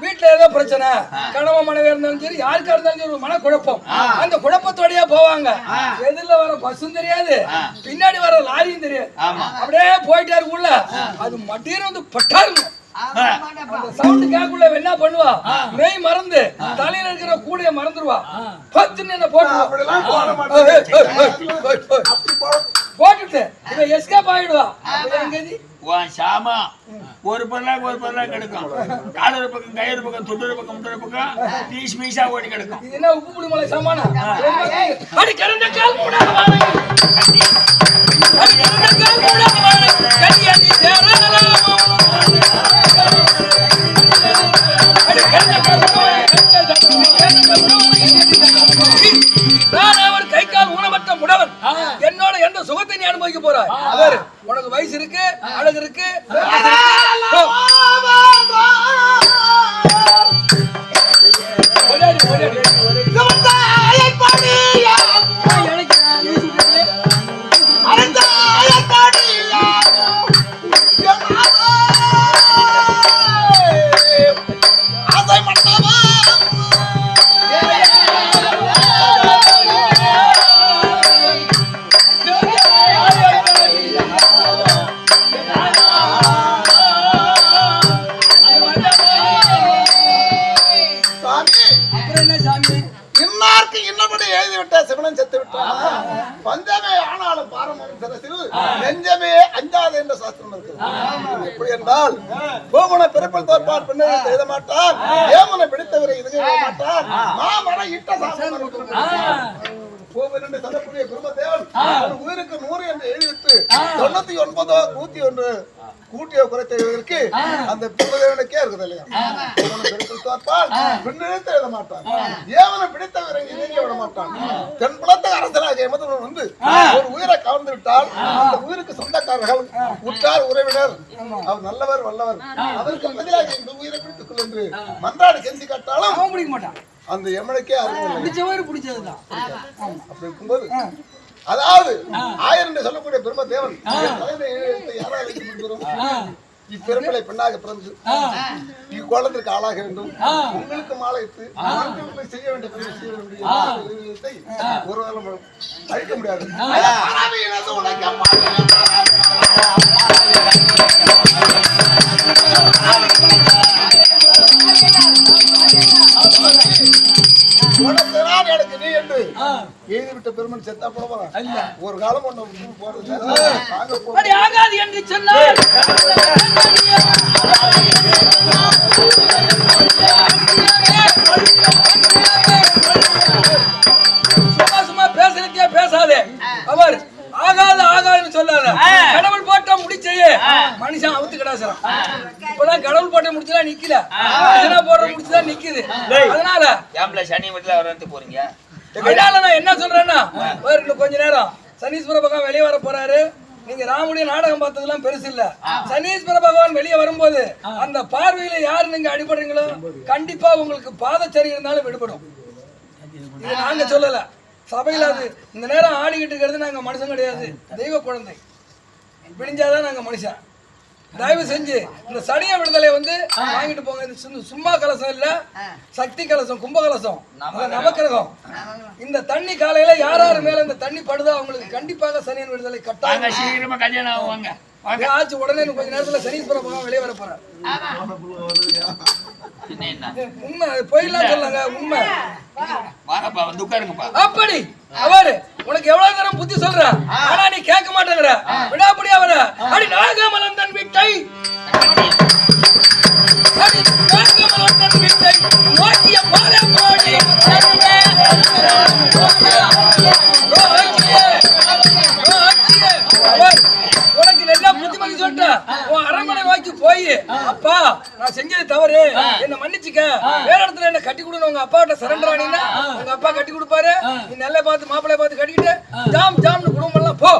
வீட்டுல ஏதோ பிரச்சனை, கணவன் மனைவி இருந்தாலும் சரி, யாருக்கா இருந்தாலும் சரி, ஒரு மன குழப்பம். அந்த குழப்பத்தோடய போவாங்க. எதிரில வர பஸ்ஸும் தெரியாது, பின்னாடி வர லாரியும் தெரியாது. அப்படியே போயிட்டே இருக்குள்ள அது மட்டியில வந்து பட்டாருங்க. அந்த சவுண்ட் கேக்குள்ள என்ன பண்ணுவா, மெய் மறந்து தலையில இருக்கிற கூடைய மறந்துடுவா. பத்துன்னு என்ன போட்டுட்டு இவன் எஸ்கேப் ஆயிடுவா. எங்கதி சாமா ஒரு பொருளா கிடக்கும். காலர் பக்கம், கயிறு பக்கம், தொட்டூர் பக்கம், முட்டூர் பக்கம் பீஸ் மீஸா ஓடி கிடக்கும். இது என்ன உப்பு புளி மலை சாமானா? அடி கிடந்த கால் கூட வாழை, அடி கிடந்த கால் கூட வாழை, கண்ணியாதி சேரலாம். அடி கிடந்த கால் வாழை, நான் அவர் கை கால் ஊனமற்ற முடவன். என்னோட எந்த சுகத்தை நீ அனுபவிக்க போறாய்? அவர் உனக்கு வயசு இருக்கு, அழகு இருக்கு. பஞ்சமே ஆனாலும் பாரம்பரியம் சிரசில் நெஞ்சமே அஞ்சாது என்ற சாஸ்திரம் இருக்கிறது. எப்படி என்றால், கோமனை பிறப்பில் தோற்பார் பெண்ணை எழுத மாட்டார், ஏமனை பிடித்தவரை இது எழுத மாட்டார், மாமர இட்ட சாஸ்திரம் கோவலென்று சொல்லக்கூடிய குருமதேவன் ஒரு உயிருக்கு 100 என்று எழுதிவிட்டு 99 101 கூட்டிய குறைத்தவர்களுக்கு அந்த குருமதேவனுக்கே இருக்குது இல்லையா? பெருக்கள் தோற்பால் பெண்ணெழுத்து எழுத மாட்டான், ஏவனை பிடித்தவரை இறங்கி விட மாட்டான். தென் புலத்த அரசராக எமதவன் வந்து ஒரு உயிரை கவர்ந்து விட்டால் அந்த உயிருக்கு சொந்தக்காரர்கள், உற்றார், உறவினர், அவர் நல்லவர் வல்லவர், அதற்கு பதிலாக இந்த உயிரை பிடித்துக் கொள் என்று மன்றாடு கெஞ்சி காட்டாலும் பிடிக்க மாட்டான். அந்த எமனுக்கே பிடிச்சதுதான். அப்படி இருக்கும்போது, அதாவது 1000 என்று சொல்லக்கூடிய பெரும தேவன் யாராவது இப்பிறப்பிலை பெண்ணாக பிறந்து இக்குழந்தைக்கு ஆளாக வேண்டும், உங்களுக்கு மாலையிட்டு செய்ய வேண்டிய ஒருவரும் அழிக்க முடியாது. எனக்கு நீ என்று எழுதிவிட்ட பெருமன் செத்தா போல ஒரு காலம் ஒண்ணு போறது ஆகாது என்று சொன்னார். சும்மா சும்மா பேசுறதே பேசாதே. அவர் ஆகாது ஆகாதுன்னு சொல்லாத. கடவுள் போட்ட முடிச்சையே மனுஷன் அவுத்து கிடாசறான். இப்பதான் கடவுள் போட்ட முடிச்சலாம் நிக்கல, போடுற முடிச்சுதான் நிக்குது. அதனால சனி மட்டும் வரத்து போறீங்க. அதனால நான் என்ன சொல்றேன்னா, இன்னும் கொஞ்ச நேரம் சனீஸ்வர பகவான் வெளியே வர போறாரு. நீங்க ராமுடைய நாடகம் பார்த்ததெல்லாம் பெருசு இல்ல. சனீஸ்வர பகவான் வெளியே வரும்போது அந்த பார்வையில யாரு நீங்க அடிபடுறீங்களோ கண்டிப்பா உங்களுக்கு பாதச்சரி இருந்தாலும் விடுபடும். இது நாங்க சொல்லல, சபையில அது இந்த நேரம் ஆடிக்கிட்டு இருக்கிறது நாங்க மனுஷன் கிடையாது, தெய்வ குழந்தை. விடிஞ்சாதான் நாங்க மனுஷன். தயவு செஞ்சு இந்த சனிய விடுதலை வந்து வாங்கிட்டு போங்க. இது சும்மா கலசம் இல்ல, சக்தி கலசம், கும்ப கலசம், நவக்கிரகம். இந்த தண்ணி காலையில யாராரு மேல இந்த தண்ணி படுதோ அவங்களுக்கு கண்டிப்பாக சனியன் விடுதலை கட்டாயம். சீக்கிரமா கல்யாணம் ஆகுவாங்க. ஆச்சு உடனே கொஞ்ச நேரத்துல சனீஸ்வர பகவான் வெளியே வர போறாரு. உண்மை போயிடலாம் சொல்லாங்க, உண்மை. அப்படி அவரு உனக்கு எவ்வளவு தரம் புத்தி சொல்ற, ஆனா நீ கேட்க மாட்டேங்கிற. விடாப்படி அவர அடி நாகமலந்தன் வீட்டை, அடி நாகமலந்தன் வீட்டை நோக்கிய பாலே போடி உனக்கு நல்லா புத்திமதி சொல்லிட்ட. உன் அரண்மனை நோக்கி போய், அப்பா நான் செஞ்சது தவறு, என்ன மன்னிச்சுக்க, வேற இடத்துல என்ன கட்டி கொடுன்னு உங்க அப்பா கிட்ட சரண்டர் ஆனீங்கன்னா உங்க அப்பா கட்டி கொடுப்பாரு. நீ நல்ல பார்த்து மாப்பிள்ளை பார்த்து கட்டிக்கிட்டு ஜாம் ஜாம்னு குடும்பம் எல்லாம் போ.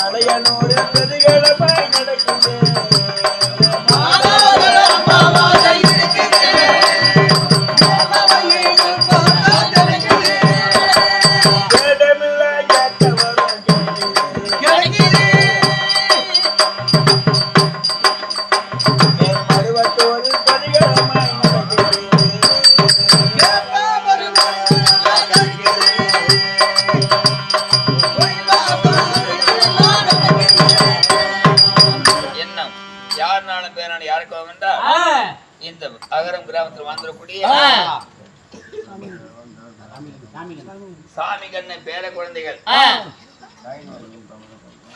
மலையனோடு பெருகளமாய் நடக்குது இந்த அகரம் கிராமத்தில் வாழ்ந்திருக்கூடிய சாமி கண்ண பேர குழந்தைகள்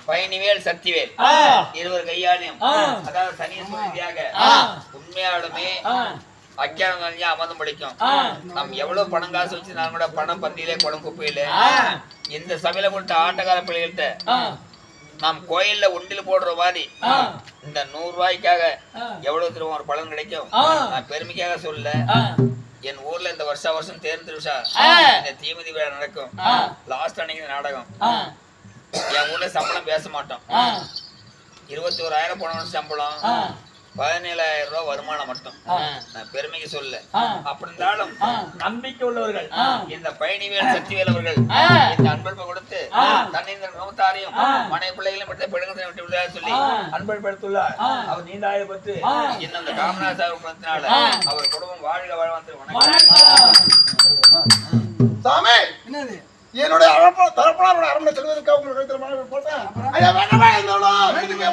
பயணிவேல் சக்திவேல் இருவர் கையாளியும் அதாவது சனீஸ்வரதியாக உண்மையாலுமே அக்கியானம் அமர்ந்து முடிக்கும். நம்ம எவ்வளவு பணம் காசு வச்சு நான் கூட பணம் பந்தியிலே குடம் குப்பையில இந்த சபையில கொடுத்த ஆட்டக்கார பிள்ளைகள்கிட்ட நாம் கோயில்ல உண்டில போடுற மாதிரி இந்த 100 ரூபாய்க்காக எவ்வளவு திரும்ப ஒரு பலன் கிடைக்கும். நான் பெருமைக்காக சொல்ல, என் ஊர்ல இந்த வருஷம் தேர் திருவிழா இந்த தீமிதி விழா நடக்கும். லாஸ்ட் அன்னைக்கு நாடகம். என் ஊர்ல சம்பளம் பேச மாட்டோம். 21,000 போன சம்பளம், 17,000 ரூபாய் வருமானம் மட்டும். நான் பெருமைக்கு சொல்ல. அப்படி இருந்தாலும் நம்பிக்கை உள்ளவர்கள் இந்த பயணிவேல் சக்திவேல் அவர்கள் இந்த அன்பளிப்பை கொடுத்து தன்னிந்த நோத்தாரையும் மனை பிள்ளைகளும் விட்டு பெண்களை விட்டு விடுதா சொல்லி அன்பளிப்படுத்துள்ளார். அவர் நீண்டாய பற்றி இன்னும் அந்த காமராஜர் குணத்தினால அவர் குடும்பம் வாழ்க வாழ்வாந்து வணக்கம். சாமி என்னது என்னுடைய தரப்பனாரோட அரண்மனை செல்வதற்காக உங்களுக்கு கழுத்துல மாலை போட்டேன். ஐயா வேண்டாமா இருந்தாலும் வீட்டுக்கு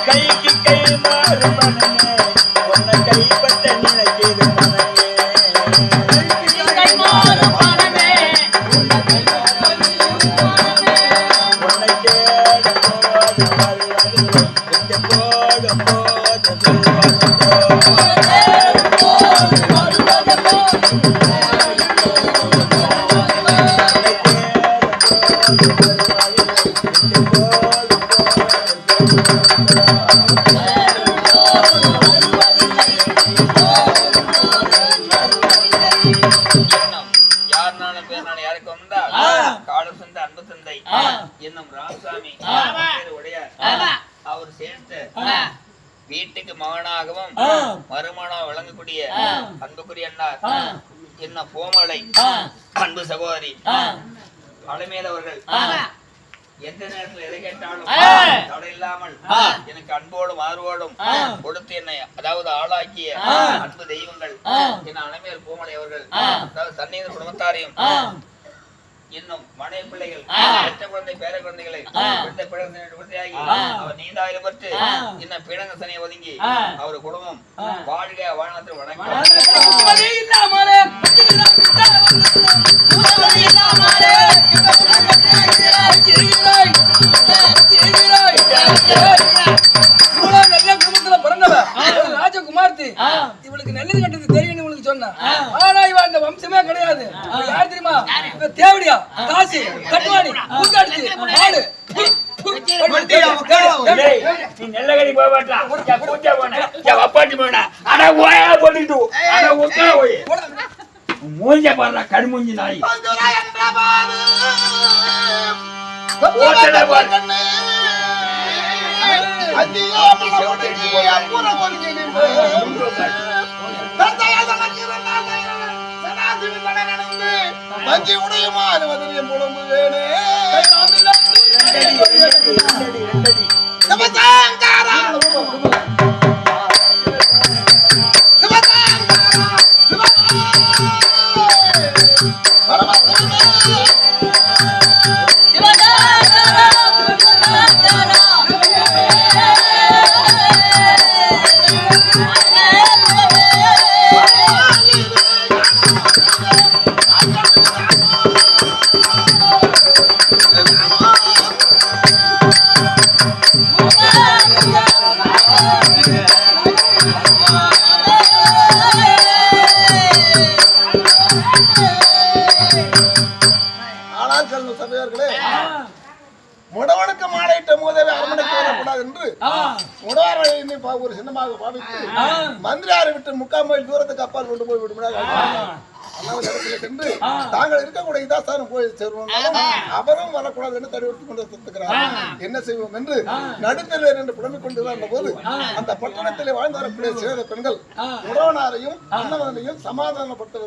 கைக்கு கை மாறு மனமே உன்னை கைப்பற்ற நினைக்கிறது அவர் சேர்த்து வீட்டுக்கு மகனாகவும் மருமகனாக விளங்கக்கூடிய அன்புக்குரிய அண்ணார் என்ன கோமலை அன்பு சகோதரி அலமேலவர்கள் எந்த நேரத்தில் எதை கேட்டாலும் தடை இல்லாமல் எனக்கு அன்போடும் ஆர்வோடும் கொடுத்து என்னை அதாவது ஆளாக்கிய அன்பு தெய்வங்கள் என் அலமேல் கோமலை அவர்கள் அதாவது தண்ணீர் குடும்பத்தாரையும் இன்னும் மனை பிள்ளைகள் பெற்ற குழந்தை பேர குழந்தைகளை அவர் நீண்டாயிரம் பட்டு இன்னும் பிணங்க சனியை ஒதுங்கி அவர் குடும்பம் வாழ்க வாழ்நாத்தில் வணக்கம். நல்ல குடும்பத்துல பிறந்தவ ராஜகுமார்த்தி, இவளுக்கு நல்லது கட்டது தெரியும் இவளுக்கு சொன்ன. ஆனா இவ அந்த வம்சமே கிடையாது. யார் தெரியுமா? தேவடியா, காசி, கட்டுவாணி, பூக்காட்சி, ஆடு. நீ நெல்லகடி போவாட்டா பூஜா போன அப்பாட்டி போன ஆனா ஓயா போட்டுட்டு ஆனா உட்கார போய் மூஞ்ச பாருடா கடுமூஞ்சி நாய் மஞ்சி உடையுமா அனுமதியும் புலம்பு வேணே ஆனால் கல்வி சபையார்களே, முடவனுக்கு மாலையிட்ட மோதவே அரண்மனைக்கு வரக்கூடாது என்று முடவாரை ஒரு சின்னமாக பாவித்து மந்திரியாரை விட்டு 3/4 மைல் தூரத்துக்கு அப்பால் கொண்டு போய் விடுமுறை சென்று தாங்கள் இருக்கக்கூடிய இதாஸ்தானம் போய் சேருவோம். அவரும் வரக்கூடாது என்று தடுத்து கொண்டு சுத்துக்கிறார். என்ன செய்வோம் என்று நடுத்தலைவர் என்று புலம்பிக் கொண்டு போது அந்த பட்டணத்திலே வாழ்ந்து வரக்கூடிய சேத பெண்கள் உறவனாரையும் அன்னவனையும் சமாதானப்படுத்த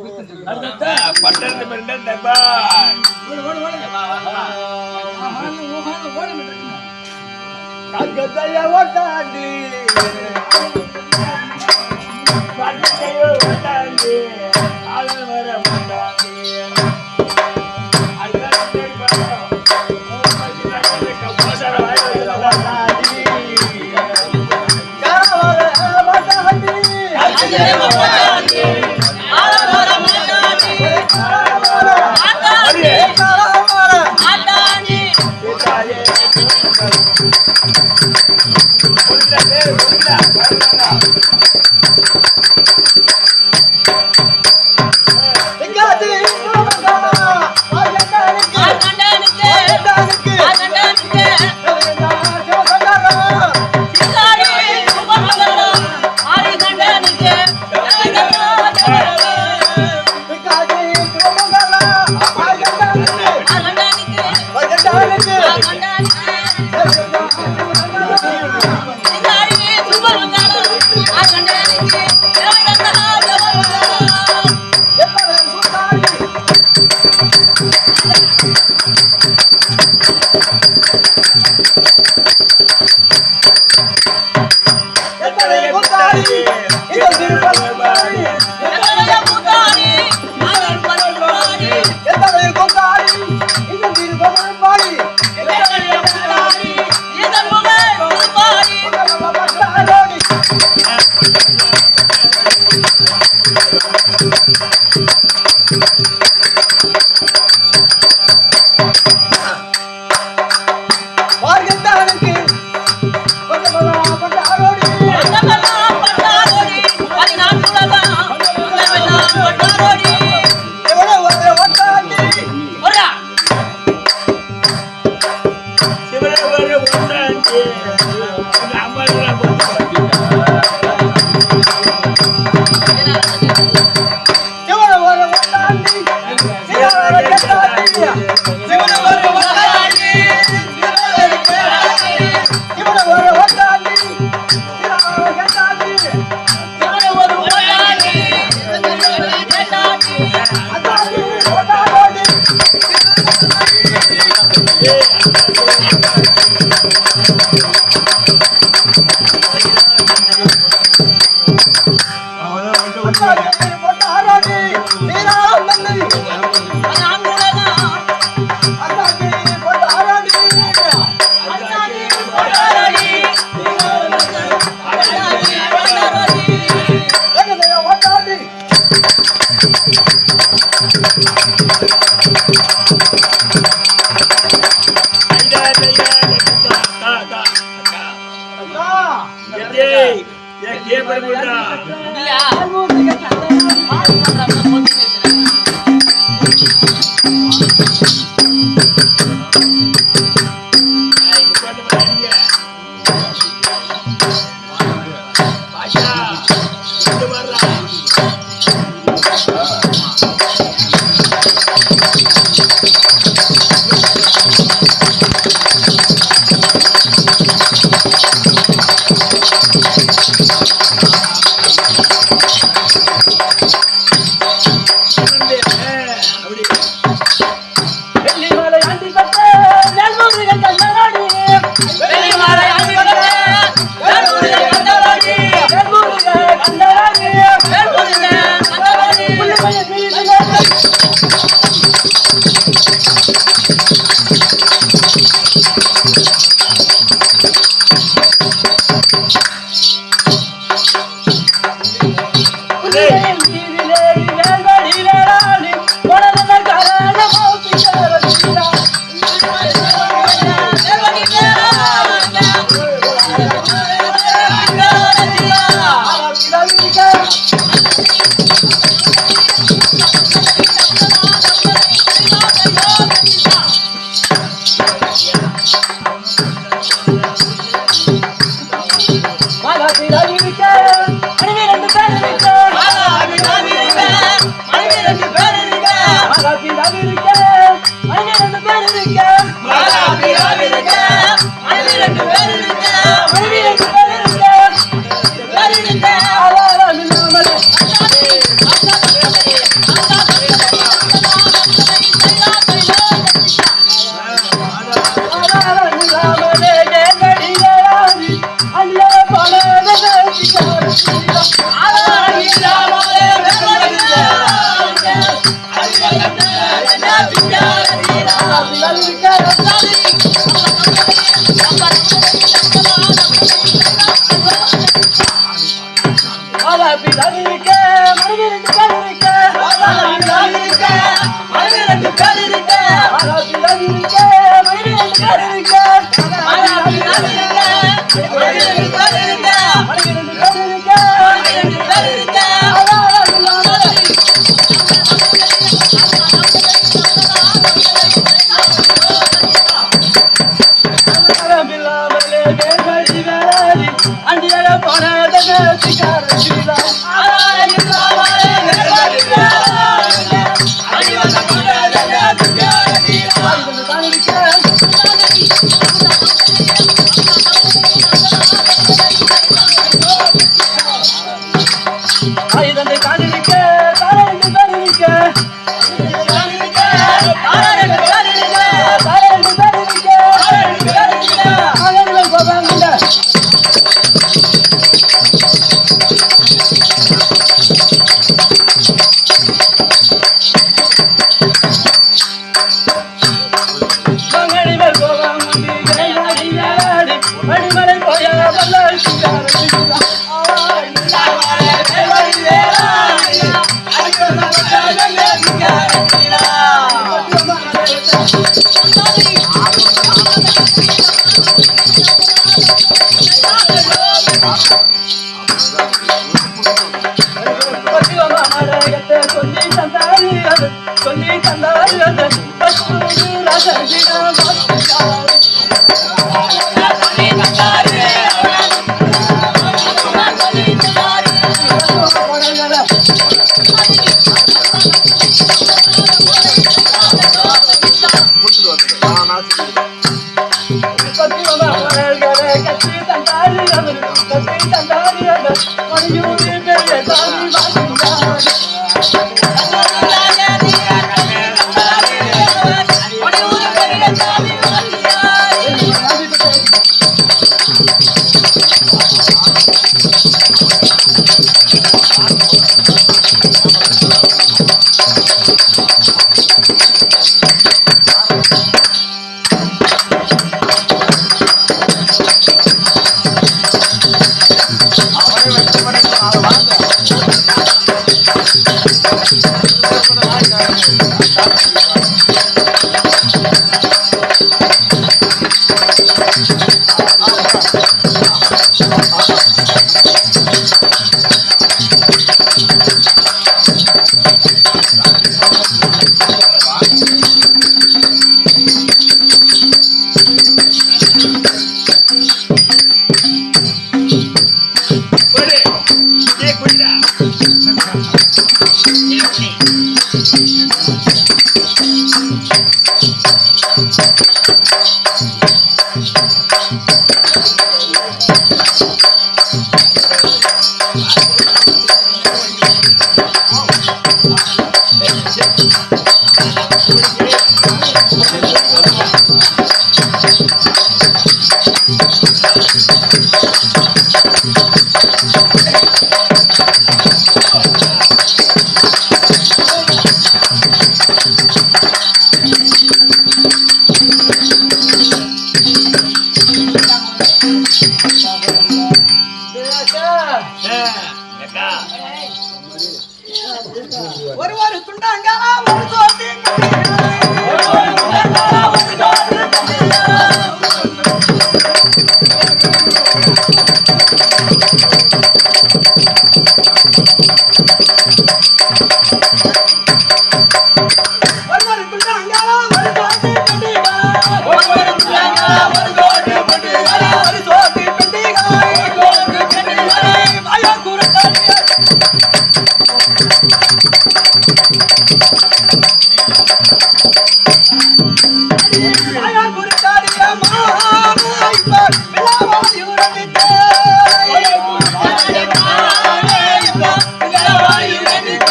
ஒருவர் துண்டாங்காலா ஒரு சோத்தி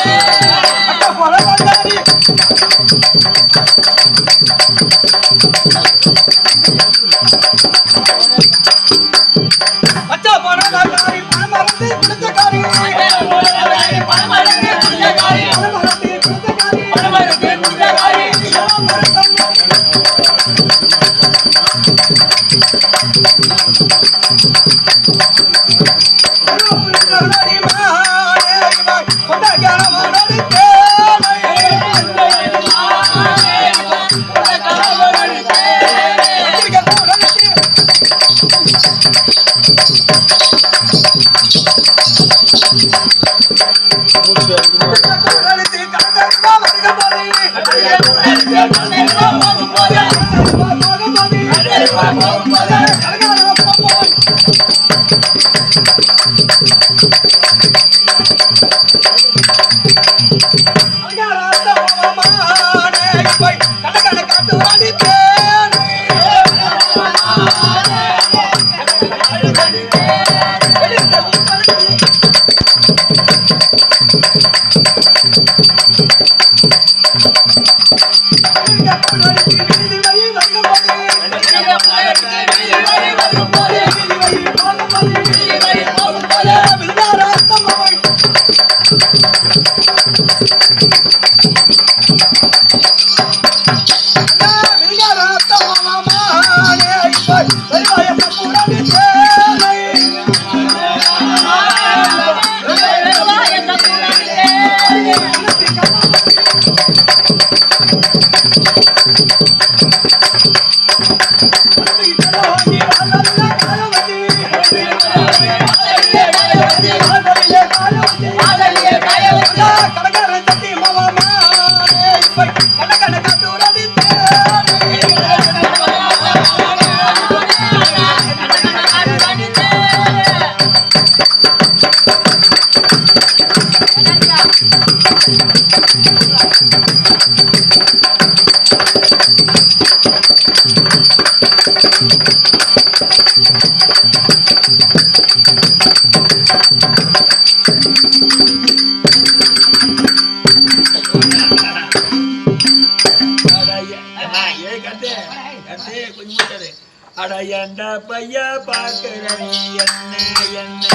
Yeah. பச்சை பணக்காரி பணமரத்து குடிச்சக்காரி பணமரத்து குடிச்சக்காரி அடையண்ட பைய பாக்குற நீ என்ன என்ன